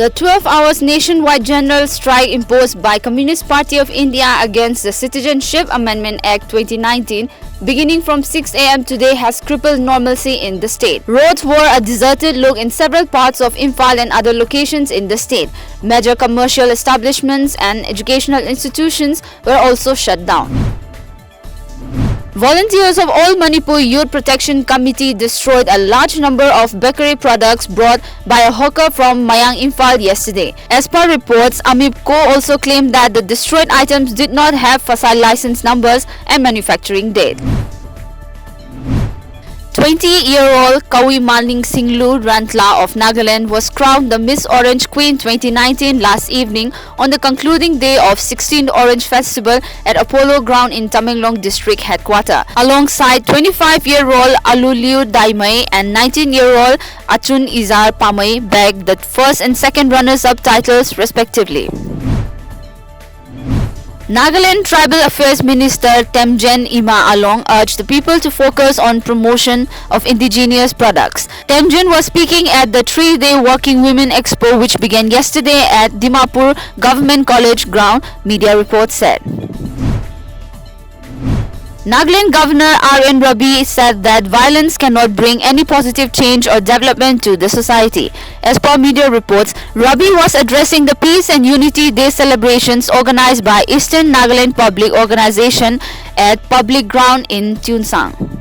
The 12 hours nationwide general strike imposed by Communist Party of India against the Citizenship Amendment Act 2019 beginning from 6 a.m. today has crippled normalcy in the state. Roads wore a deserted look in several parts of Imphal and other locations in the state. Major commercial establishments and educational institutions were also shut down. Volunteers of All Manipur Youth Protection Committee destroyed a large number of bakery products brought by a hawker from Mayang, Imphal yesterday. As per reports, AMIPCO also claimed that the destroyed items did not have facile license numbers and manufacturing date. 20-year-old Kawi Maling Singlu Rantla of Nagaland was crowned the Miss Orange Queen 2019 last evening on the concluding day of 16th Orange Festival at Apollo Ground in Tamenglong District Headquarters, alongside 25-year-old Aluliu Daimai and 19-year-old Achun Izar Pamai bagged the first and second runners-up titles respectively. Nagaland Tribal Affairs Minister Temjen Ima Along urged the people to focus on promotion of indigenous products. Temjen was speaking at the 3-day Working Women Expo which began yesterday at Dimapur Government College Ground, media reports said. Nagaland Governor R.N. Rabi said that violence cannot bring any positive change or development to the society. As per media reports, Rabi was addressing the Peace and Unity Day celebrations organized by Eastern Nagaland Public Organisation at Public Ground in Tuensang.